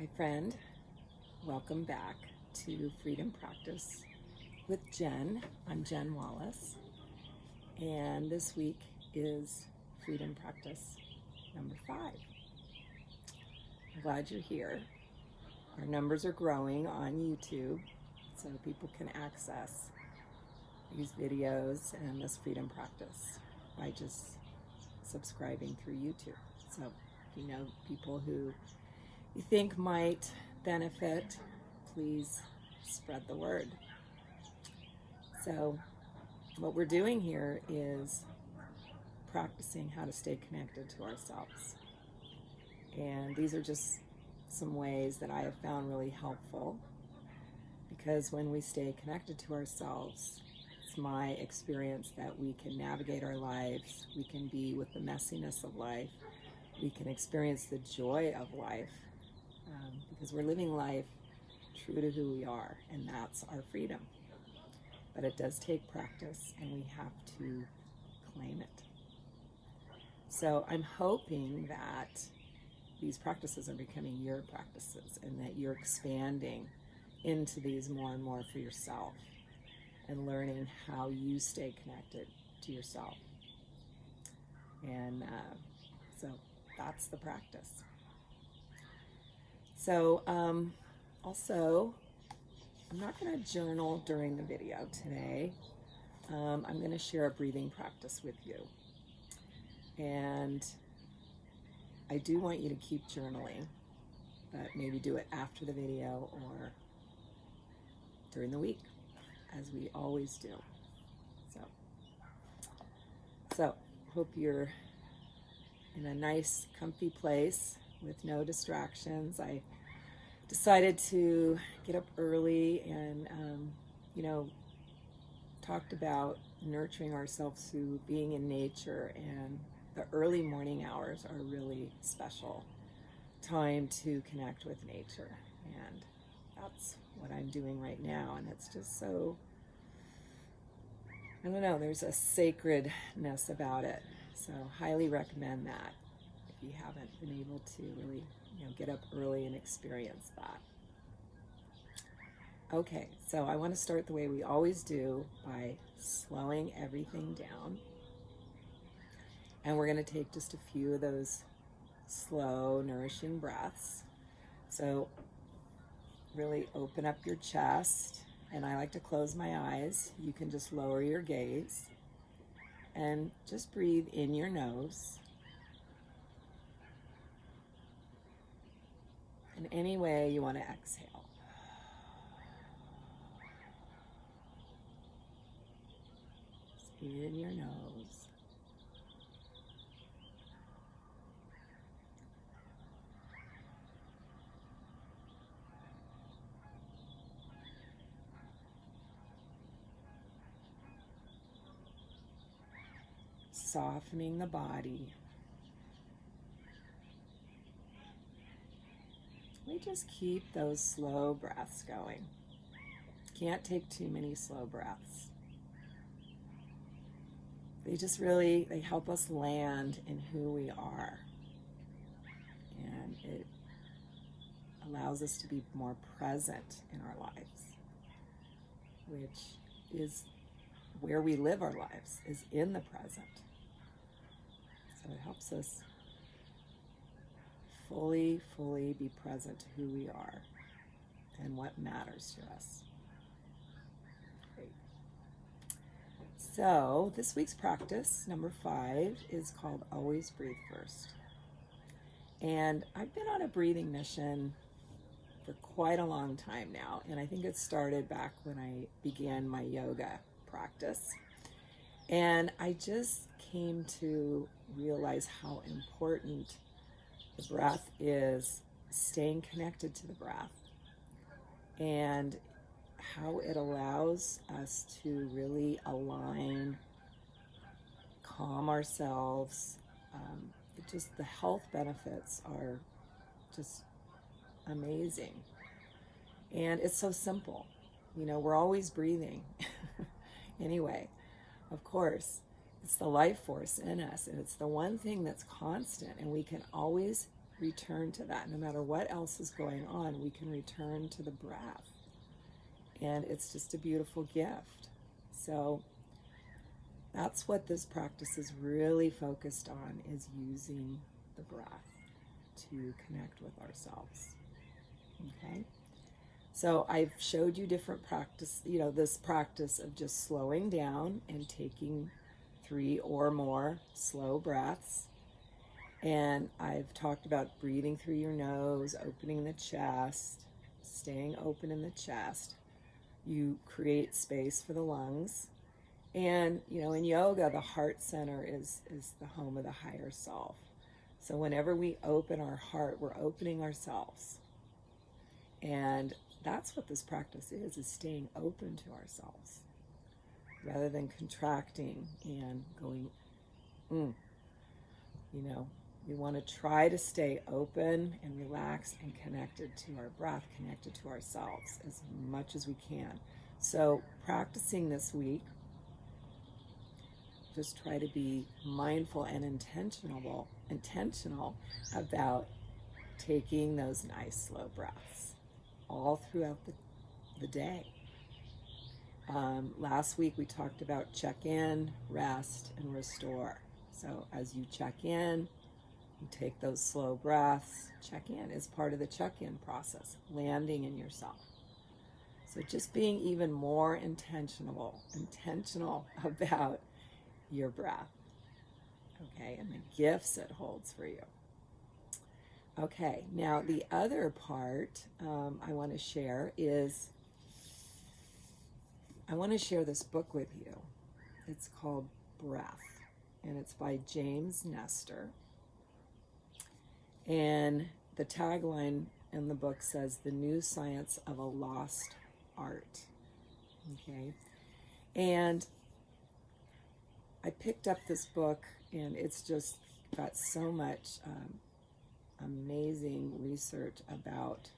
Hi friend, welcome back to Freedom Practice with Jen. I'm Jen Wallace, and this week is Freedom Practice number 5. I'm glad you're here. Our numbers are growing on YouTube, so people can access these videos and this Freedom Practice by just subscribing through YouTube. So if you know people who you think might benefit, please spread the word. So what we're doing here is practicing how to stay connected to ourselves. And these are just some ways that I have found really helpful, because when we stay connected to ourselves, it's my experience that we can navigate our lives, we can be with the messiness of life, we can experience the joy of life, because we're living life true to who we are, and that's our freedom. But it does take practice, and we have to claim it. So I'm hoping that these practices are becoming your practices, and that you're expanding into these more and more for yourself, and learning how you stay connected to yourself. And so that's the practice. So also, I'm not going to journal during the video today. I'm going to share a breathing practice with you. And I do want you to keep journaling, but maybe do it after the video or during the week, as we always do. So hope you're in a nice, comfy place with no distractions. I decided to get up early and, talked about nurturing ourselves through being in nature, and the early morning hours are really special time to connect with nature, and that's what I'm doing right now. And it's just so, I don't know, there's a sacredness about it. So highly recommend that if you haven't been able to really get up early and experience that. Okay, so I want to start the way we always do, by slowing everything down. And we're going to take just a few of those slow, nourishing breaths. So really open up your chest, and I like to close my eyes. You can just lower your gaze and just breathe in your nose. In any way you want to exhale. Just in your nose. Softening the body. We just keep those slow breaths going. Can't take too many slow breaths. They help us land in who we are. And it allows us to be more present in our lives, which is where we live our lives, is in the present. So it helps us fully be present to who we are and what matters to us. Great. So this week's practice, number 5, is called Always Breathe First. And I've been on a breathing mission for quite a long time now, and I think it started back when I began my yoga practice. And I just came to realize how important the breath is, staying connected to the breath, and how it allows us to really align, calm ourselves. The health benefits are just amazing. And it's so simple. We're always breathing. Anyway, of course, it's the life force in us, and it's the one thing that's constant, and we can always return to that. No matter what else is going on, we can return to the breath. And it's just a beautiful gift. So that's what this practice is really focused on, is using the breath to connect with ourselves. Okay? So I've showed you different practice, this practice of just slowing down and taking 3 or more slow breaths. And I've talked about breathing through your nose, opening the chest, staying open in the chest. You create space for the lungs. And, in yoga, the heart center is the home of the higher self. So whenever we open our heart, we're opening ourselves. And that's what this practice is staying open to ourselves rather than contracting and going, we want to try to stay open and relaxed and connected to our breath, connected to ourselves as much as we can. So practicing this week, just try to be mindful and intentional about taking those nice slow breaths all throughout the day. Last week we talked about check in, rest, and restore. So as you check in, you take those slow breaths. Check in is part of the check-in process, landing in yourself. So just being even more intentional about your breath, okay, and the gifts it holds for you. Okay, now the other part I want to share is, I want to share this book with you. It's called Breath, and it's by James Nestor. And the tagline in the book says, "The New Science of a Lost Art." Okay, and I picked up this book, and it's just got so much amazing research about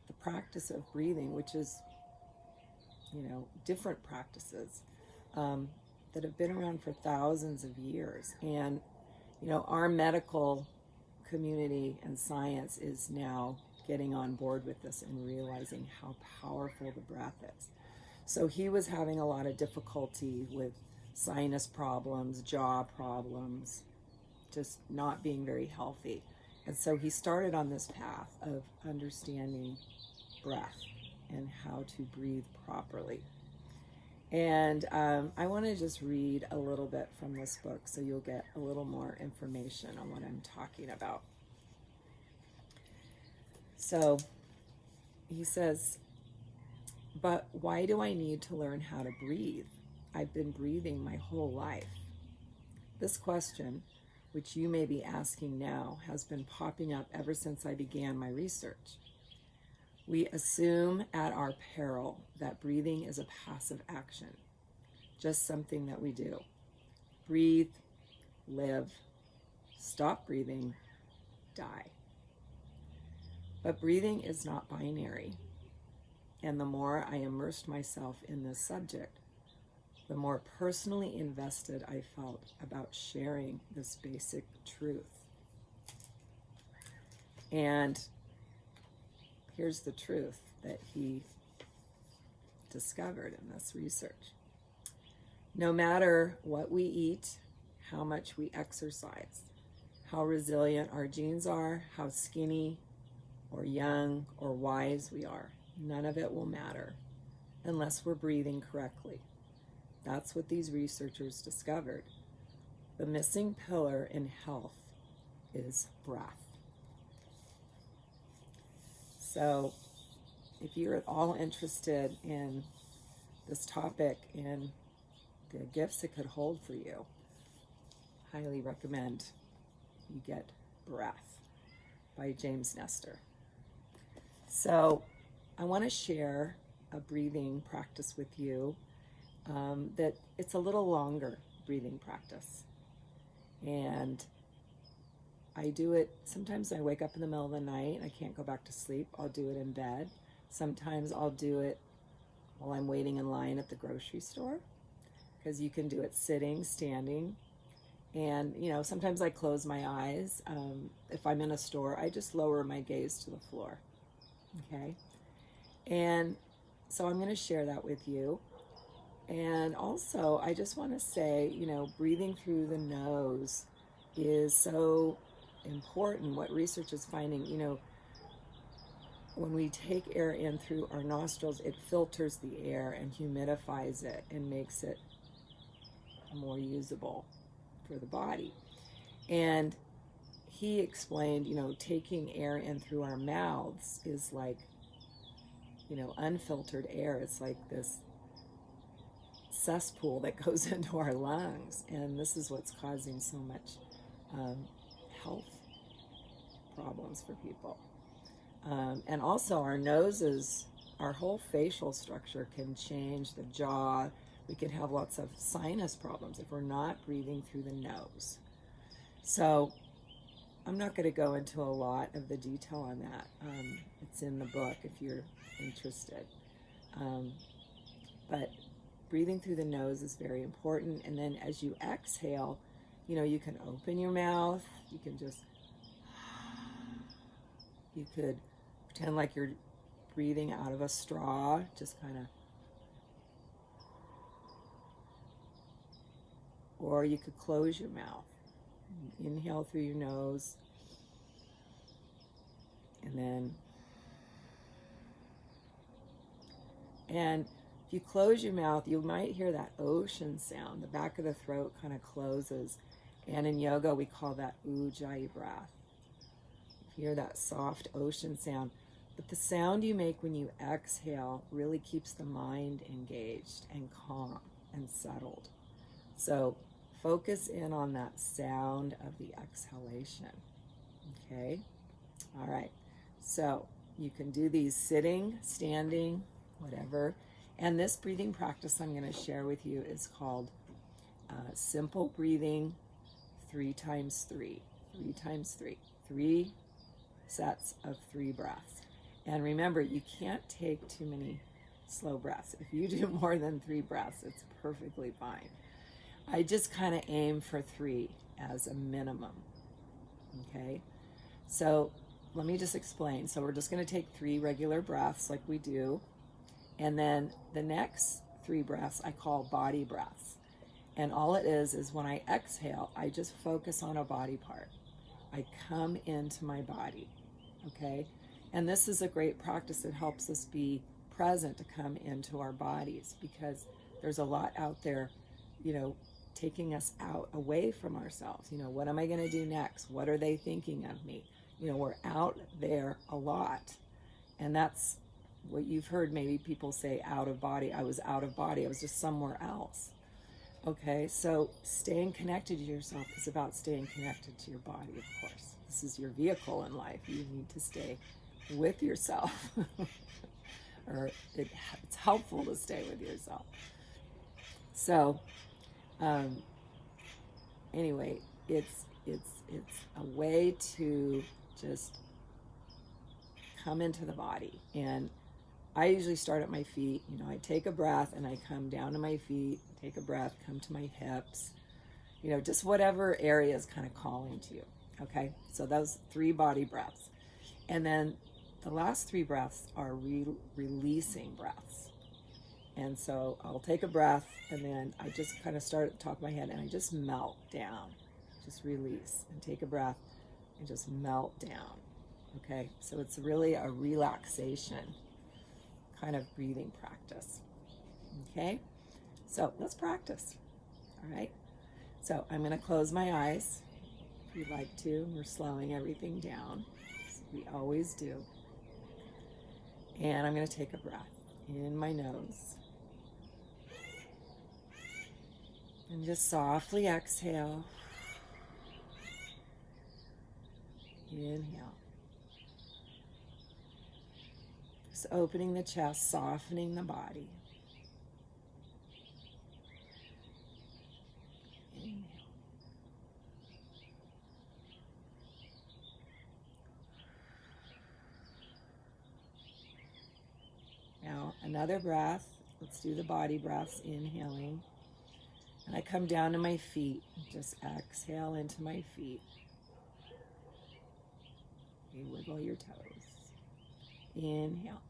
the practice of breathing, which is, different practices that have been around for thousands of years. And, our medical community and science is now getting on board with this and realizing how powerful the breath is. So he was having a lot of difficulty with sinus problems, jaw problems, just not being very healthy. And so he started on this path of understanding breath and how to breathe properly. And I want to just read a little bit from this book so you'll get a little more information on what I'm talking about. So he says, "But why do I need to learn how to breathe? I've been breathing my whole life." This question, which you may be asking now, has been popping up ever since I began my research. We assume at our peril that breathing is a passive action, just something that we do. Breathe, live, stop breathing, die. But breathing is not binary. And the more I immersed myself in this subject, the more personally invested I felt about sharing this basic truth. And here's the truth that he discovered in this research. No matter what we eat, how much we exercise, how resilient our genes are, how skinny or young or wise we are, none of it will matter unless we're breathing correctly. That's what these researchers discovered. The missing pillar in health is breath. So if you're at all interested in this topic and the gifts it could hold for you, highly recommend you get Breath by James Nestor. So I want to share a breathing practice with you that it's a little longer breathing practice. And I do it, sometimes I wake up in the middle of the night, I can't go back to sleep, I'll do it in bed. Sometimes I'll do it while I'm waiting in line at the grocery store, because you can do it sitting, standing, And, sometimes I close my eyes. If I'm in a store, I just lower my gaze to the floor. Okay? And so I'm going to share that with you. And also, I just want to say, breathing through the nose is so important. What research is finding, when we take air in through our nostrils, it filters the air and humidifies it and makes it more usable for the body. And he explained, taking air in through our mouths is like, unfiltered air. It's like this cesspool that goes into our lungs, and this is what's causing so much health problems for people. And also our noses, our whole facial structure can change, the jaw. We can have lots of sinus problems if we're not breathing through the nose. So I'm not going to go into a lot of the detail on that. It's in the book if you're interested. But breathing through the nose is very important. And then as you exhale, you can open your mouth. You could pretend like you're breathing out of a straw, just kind of. Or you could close your mouth. Inhale through your nose. And if you close your mouth, you might hear that ocean sound. The back of the throat kind of closes. And in yoga, we call that ujjayi breath. You hear that soft ocean sound. But the sound you make when you exhale really keeps the mind engaged and calm and settled. So focus in on that sound of the exhalation. Okay? All right. So you can do these sitting, standing, whatever. And this breathing practice I'm going to share with you is called simple breathing 3 times 3. 3 times 3. 3 sets of 3 breaths. And remember, you can't take too many slow breaths. If you do more than 3 breaths, it's perfectly fine. I just kind of aim for 3 as a minimum. Okay? So let me just explain. So we're just going to take 3 regular breaths like we do. And then the next 3 breaths I call body breaths. And all it is when I exhale, I just focus on a body part. I come into my body. Okay? And this is a great practice that helps us be present to come into our bodies, because there's a lot out there, taking us out away from ourselves. What am I going to do next? What are they thinking of me? We're out there a lot. And that's what you've heard maybe people say, out of body. I was out of body. I was just somewhere else. Okay, so staying connected to yourself is about staying connected to your body, of course. This is your vehicle in life. You need to stay with yourself. Or it's helpful to stay with yourself. So, anyway, it's a way to just come into the body. And I usually start at my feet. I take a breath and I come down to my feet, take a breath, come to my hips, just whatever area is kind of calling to you. Okay, so those 3 body breaths. And then the last 3 breaths are releasing breaths. And so I'll take a breath and then I just kind of start at the top of my head and I just melt down, just release, and take a breath and just melt down. Okay, so it's really a relaxation kind of breathing practice. Okay, so let's practice. All right, so I'm going to close my eyes if you'd like to. We're slowing everything down, as we always do. And I'm going to take a breath in my nose. And just softly exhale. Inhale. Just opening the chest, softening the body. Inhale. Now, another breath. Let's do the body breaths. Inhaling. And I come down to my feet. Just exhale into my feet. You wiggle your toes. Inhale.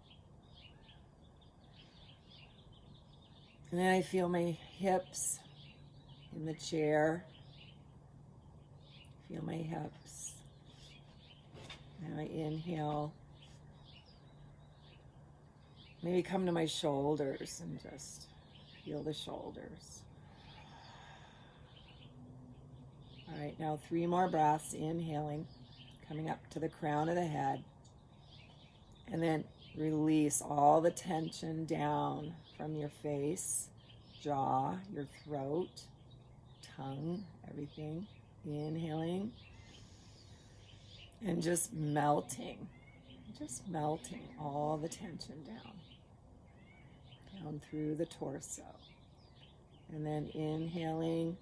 And then I feel my hips in the chair. Feel my hips. And I inhale. Maybe come to my shoulders and just feel the shoulders. All right, now 3 more breaths, inhaling, coming up to the crown of the head. And then release all the tension down from your face, jaw, your throat, tongue, everything. Inhaling and just melting all the tension down through the torso. And then inhaling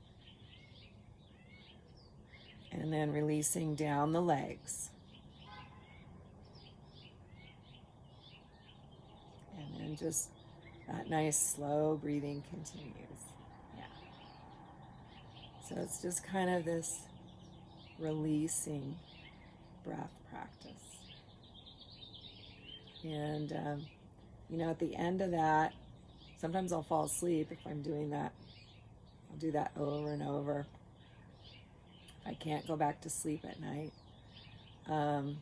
and then releasing down the legs. And then just that nice slow breathing continues. Yeah. So it's just kind of this releasing breath practice. And, at the end of that, sometimes I'll fall asleep if I'm doing that. I'll do that over and over. I can't go back to sleep at night. But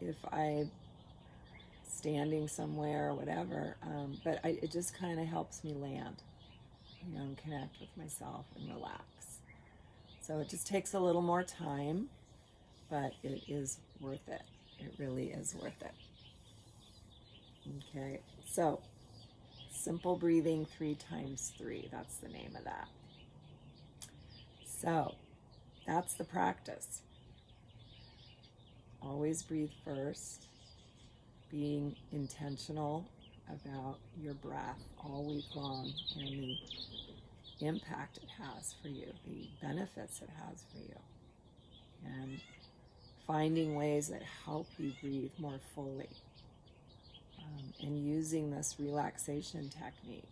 if I'm standing somewhere or whatever, it just kind of helps me land, and connect with myself and relax. So it just takes a little more time, but it is worth it. It really is worth it. Okay, so simple breathing 3 times 3. That's the name of that. So that's the practice. Always breathe first. Being intentional about your breath all week long and the impact it has for you, the benefits it has for you, and finding ways that help you breathe more fully, and using this relaxation technique.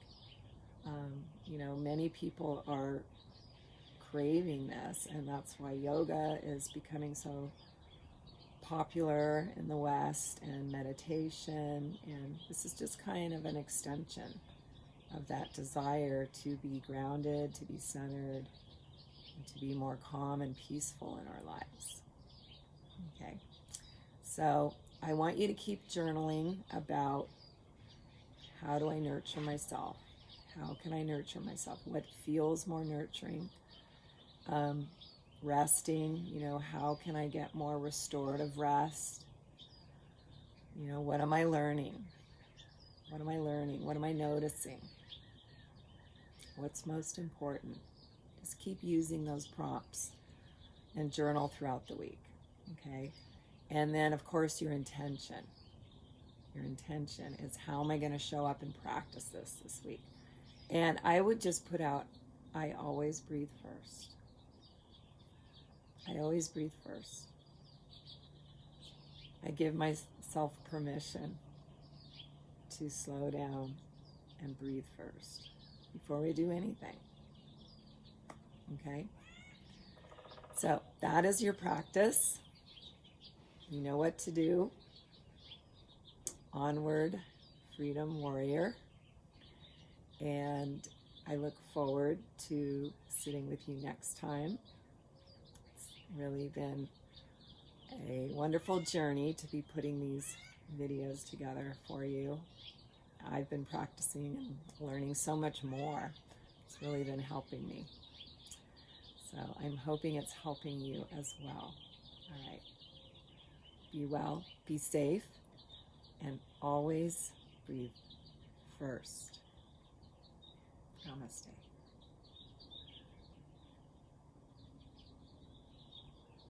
Many people are craving this, and that's why yoga is becoming so popular in the West, and meditation, and this is just kind of an extension of that desire to be grounded, to be centered, and to be more calm and peaceful in our lives. Okay, so I want you to keep journaling about how do I nurture myself? How can I nurture myself? What feels more nurturing? Resting, how can I get more restorative rest? What am I learning? What am I learning? What am I noticing? What's most important? Just keep using those prompts and journal throughout the week, okay? And then, of course, your intention. Your intention is, how am I going to show up and practice this week? And I would just put out, I always breathe first. I always breathe first. I give myself permission to slow down and breathe first before we do anything. Okay? So that is your practice. You know what to do. Onward, Freedom Warrior. And I look forward to sitting with you next time. Really been a wonderful journey to be putting these videos together for you. I've been practicing and learning so much more. It's really been helping me. So I'm hoping it's helping you as well. All right. Be well, be safe, and always breathe first. Namaste.